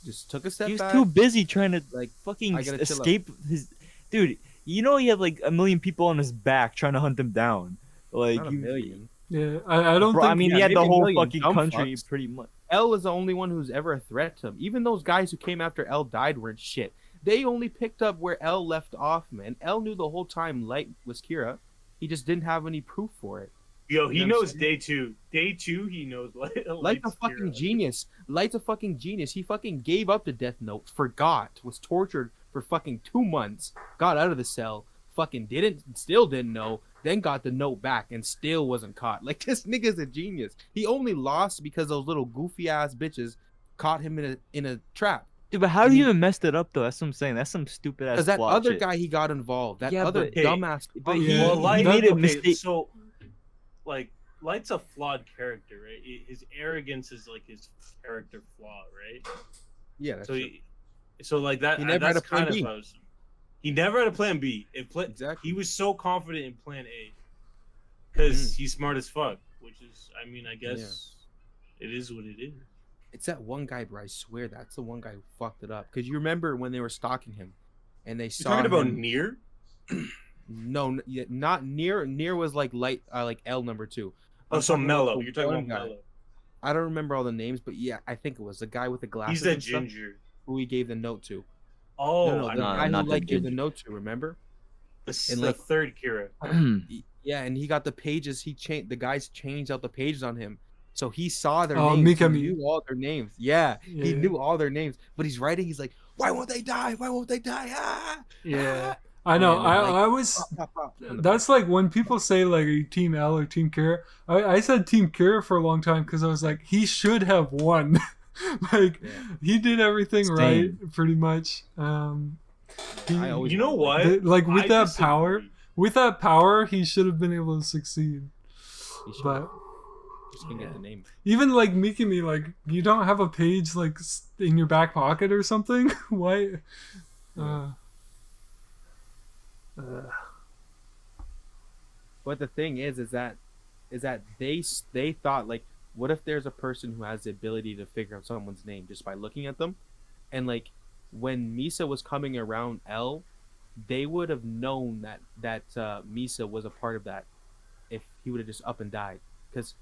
just took a step He was back, too busy trying to like, fucking I gotta chill out. escape his. Dude, you know he had like a million people on his back trying to hunt him down. Like not a you, million. Yeah, I don't bro, think. I mean, yeah, he had maybe the a whole million fucking dumb country fucks. pretty much. L is the only one who's ever a threat to him. Even those guys who came after L died weren't shit. They only picked up where L left off, man. L knew the whole time Light was Kira. He just didn't have any proof for it. Yo, he You know what I'm knows saying? day two. Day two, he knows. Light's a Light's fucking hero. genius. Light's a fucking genius. He fucking gave up the Death Note, forgot, was tortured for fucking 2 months, got out of the cell, fucking still didn't know, then got the note back and still wasn't caught. Like, this nigga's a genius. He only lost because those little goofy ass bitches caught him in a trap. Dude, but how do you even messed it up though? That's what I'm saying. That's some stupid ass. Because that plot other shit. guy he got involved, that Yeah, other but- dumbass. but he- Yeah. Well, Light made a okay, mistake. So, like, Light's a flawed character, right? His arrogance is like his character flaw, right? Yeah, that's So, true. so like that. He never had that's a plan kind B. of how he never had a plan B. Exactly. He was so confident in plan A because Mm. he's smart as fuck. Which is, I mean, I guess it is what it is. It's that one guy, bro. I swear that's the one guy who fucked it up. Because you remember when they were stalking him, and they You saw talking about him- Nier? No, yeah, not near. Near was like light, like L number 2. Oh, I'm so talking about Mello. the You're talking one about guy. Mello. I don't remember all the names, but yeah, I think it was the guy with the glasses. He's that and stuff ginger. who he gave the note to. Oh, No, I the know. guy not who the like gave the ginger. note to. Remember? the, and, the like- third Kira. Yeah, and he got the pages. He changed. The guys changed out the pages on him, so he saw their Oh, names. He Mikami. knew all their names. Yeah, he Yeah. knew all their names. But he's writing. He's like, "Why won't they die? Why won't they die?" Ah! Yeah, I know. And then, like, I was. Pop, pop, pop, on the That's like when people say like, are you Team L or Team Kira? I said Team Kira for a long time because I was like, he should have won. Like, Yeah. he did everything Same. right, pretty much. He- I always You know wanted, what? like with I that disagree. power, he should have been able to succeed. He should But just can get the name. even like Mikami, like you don't have a page like in your back pocket or something. Why? But the thing is that they thought, like, what if there's a person who has the ability to figure out someone's name just by looking at them, and like when Misa was coming around L, they would have known that Misa was a part of that if he would have just up and died, because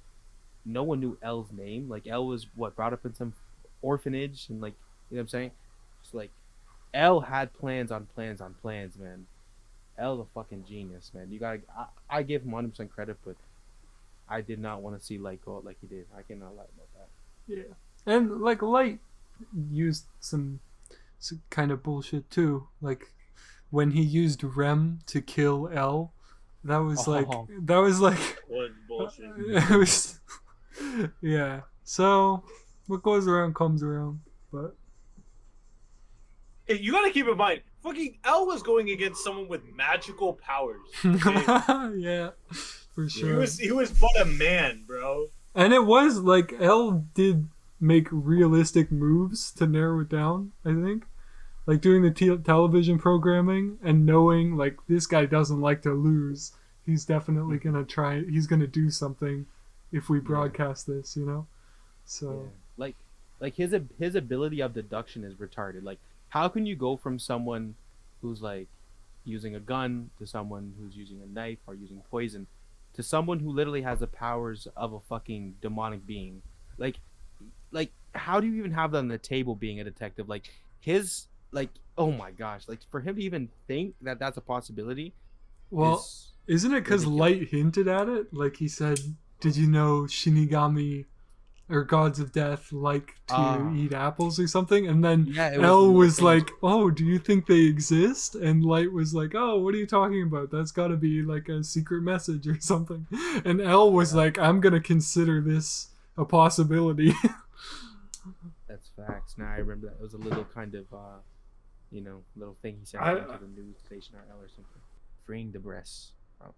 no one knew L's name. Like, L was brought up in some orphanage, and, like, you know what I'm saying? It's like L had plans on plans on plans, man. L's a fucking genius, man. You gotta. I give him 100% credit, but I did not want to see Light go out like he did. I cannot lie about that. Yeah, and like Light used some kind of bullshit too. Like when he used Rem to kill L, that was like Oh. What bullshit. it was, yeah. So what goes around comes around, but Hey, you gotta keep in mind, fucking L was going against someone with magical powers. Okay? yeah, for he sure. was but a man, bro. And it was like L did make realistic moves to narrow it down, I think. Like doing the television programming and knowing like this guy doesn't like to lose. He's definitely going to try, he's going to do something if we broadcast this, you know? So, Yeah. Like his ability of deduction is retarded. Like, how can you go from someone who's like using a gun to someone who's using a knife or using poison to someone who literally has the powers of a fucking demonic being? Like how do you even have that on the table being a detective? Like, oh my gosh, like for him to even think that that's a possibility well, is Isn't it because Light hinted at it? Like he said, "Did you know Shinigami or gods of death like to eat apples or something?" And then L was like, "Oh, do you think they exist?" And Light was like, "Oh, what are you talking about? That's got to be like a secret message or something." And L was like, "I'm gonna consider this a possibility." That's facts. Now I remember that. It was a little kind of, little thing he said to the news station or L or something. Freeing the breasts. Oh.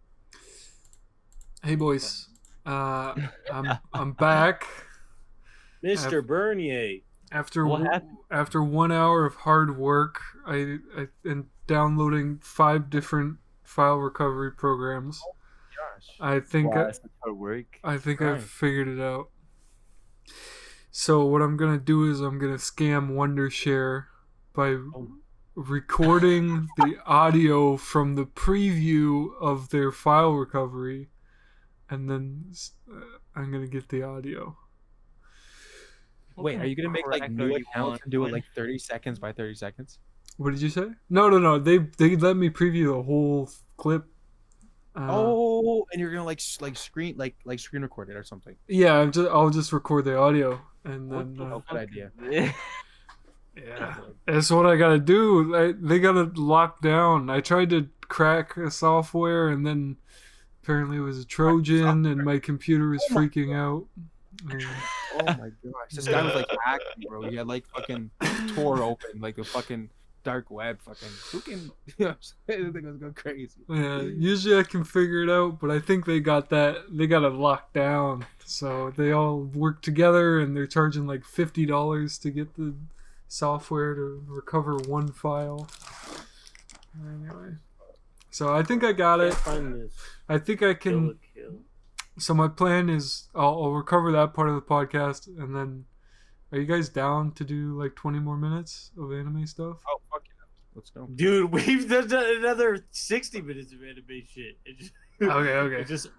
Hey boys, I'm back. Mr. Bernier. After 1 hour of hard work, I and downloading 5 different file recovery programs. Oh gosh. I think that's hard work. I think I've figured it out. So what I'm gonna do is I'm gonna scam Wondershare by recording the audio from the preview of their file recovery, and then I'm gonna get the audio. Wait, are you gonna make like new accounts and do it like 30 seconds by 30 seconds? What did you say? No. They let me preview the whole clip. And you're gonna like screen record it or something. Yeah, I'll just record the audio and then. Good idea. Yeah, that's what I gotta do. They gotta lock down. I tried to crack a software and then apparently it was a Trojan and my computer was freaking out. Oh my gosh, this guy was like hacking, bro. He had like fucking Tor open, like the fucking dark web. Fucking who can? I think it was going crazy. Yeah, usually I can figure it out, but I think they got it locked down. So they all work together and they're charging like $50 to get the software to recover one file. Anyway, so I think I got it. I think I can. So my plan is I'll recover that part of the podcast, and then are you guys down to do like 20 more minutes of anime stuff? Oh fuck yeah, let's go, dude. We've done another 60 minutes of anime shit. Okay. It's just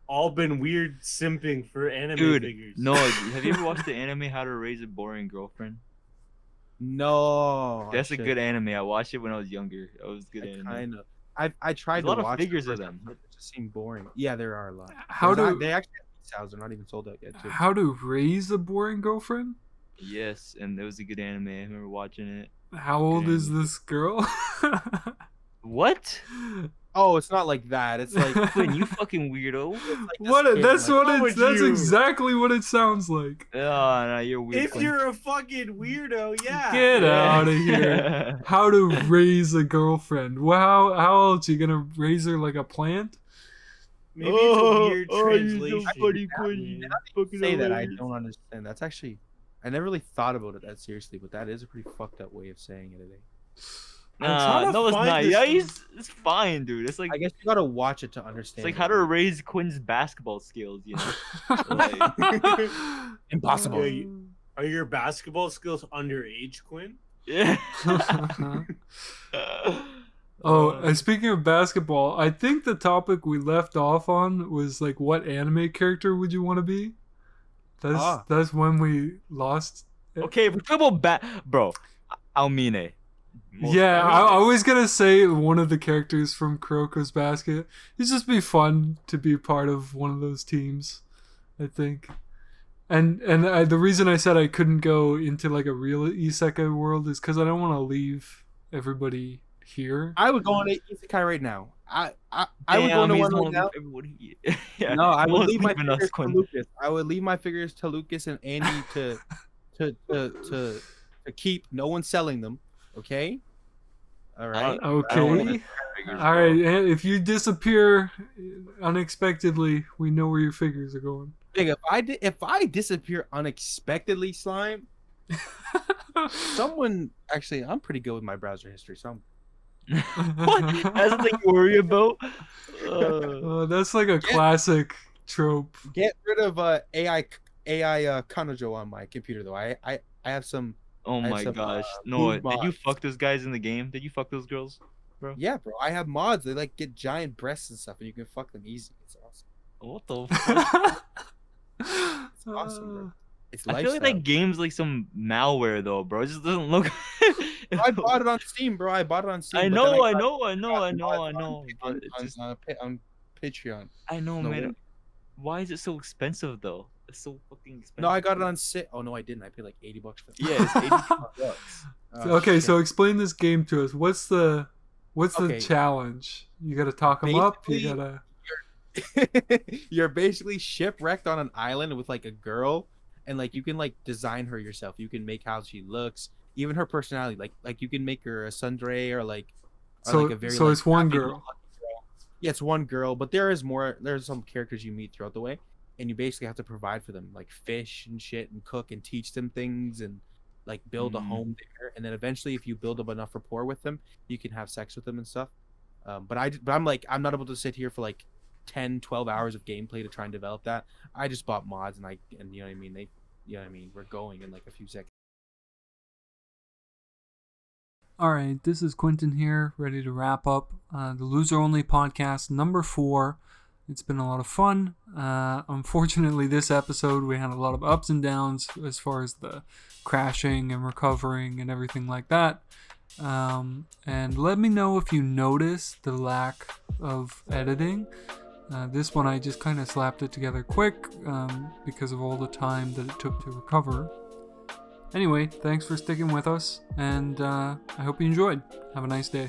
all been weird simping for anime figures. No, have you ever watched the anime How to Raise a Boring Girlfriend? No, that's a good anime. I watched it when I was younger. It was good anime. Kind of. I tried to watch. A lot watch of figures of them. It just seemed boring. Yeah, there are a lot. They actually have sounds. They're not even sold out yet. Too. How to Raise a Boring Girlfriend? Yes, and it was a good anime. I remember watching it. How old is this girl? What? Oh, it's not like that. It's like Quinn, you fucking weirdo. Like that's exactly what it sounds like. Oh, no, you're weird. If you're a fucking weirdo, yeah. Get out of here. How to Raise a Girlfriend. Well, how old? You gonna raise her like a plant? Maybe it's a weird translation. Say that I don't understand. That's actually, I never really thought about it that seriously, but that is a pretty fucked up way of saying it today. No, it's not. Yeah, it's fine, dude. It's like, I guess you gotta watch it to understand. It's like how to raise Quinn's basketball skills, you know? Like, impossible. Are your basketball skills underage, Quinn? Yeah. Speaking of basketball, I think the topic we left off on was like, what anime character would you want to be? That's when we lost. Okay, we're talking about bro. Almine. I was gonna say one of the characters from Kuroko's Basket. It'd just be fun to be part of one of those teams, I think. And the reason I said I couldn't go into like a real isekai world is because I don't want to leave everybody here. I would go on isekai right now. I would go into one right now. Yeah. No, I would leave my figures to Lucas. I would leave my figures to Lucas and Andy to keep. No one selling them. Okay. All right. Okay. All right. And if you disappear unexpectedly, we know where your figures are going. If I disappear unexpectedly, Slime, someone actually, I'm pretty good with my browser history. So what? That's something you worry about. That's like a classic trope. Get rid of AI Kanojo on my computer though. I have some. Oh my gosh. No, did you fuck those guys in the game? Did you fuck those girls, bro? Yeah, bro. I have mods. They like get giant breasts and stuff and you can fuck them easy. It's awesome. What the fuck? It's awesome, bro. It's I feel like that game's like some malware though, bro. It just doesn't look. I bought it on Steam, bro. I bought it on Steam. I know. But Patreon. I know, No man. way. Why is it so expensive though? It's so fucking expensive. No, I got it on sale. Oh no, I didn't. I paid like $80 for it. Yeah, it's 80 bucks. Oh, Okay, shit. so explain this game to us. What's the Okay. challenge? You gotta talk them up. You Basically- gotta. You're basically shipwrecked on an island with like a girl, and like you can like design her yourself. You can make how she looks, even her personality. Like you can make her a tsundere or like So like a very so like, it's one happy-go-lucky girl. girl. Yeah, it's one girl, but there is more. There's some characters you meet throughout the way, and you basically have to provide for them, like fish and shit, and cook and teach them things, and like build a home there. And then eventually, if you build up enough rapport with them, you can have sex with them and stuff. But I'm like I'm not able to sit here for like 10, 12 hours of gameplay to try and develop that. I just bought mods and you know what I mean. We're going in like a few seconds. All right, this is Quinton here, ready to wrap up the Loser Only podcast number 4. It's been a lot of fun. Unfortunately, this episode we had a lot of ups and downs as far as the crashing and recovering and everything like that. And let me know if you notice the lack of editing. This one I just kind of slapped it together quick because of all the time that it took to recover. Anyway, thanks for sticking with us, and I hope you enjoyed. Have a nice day.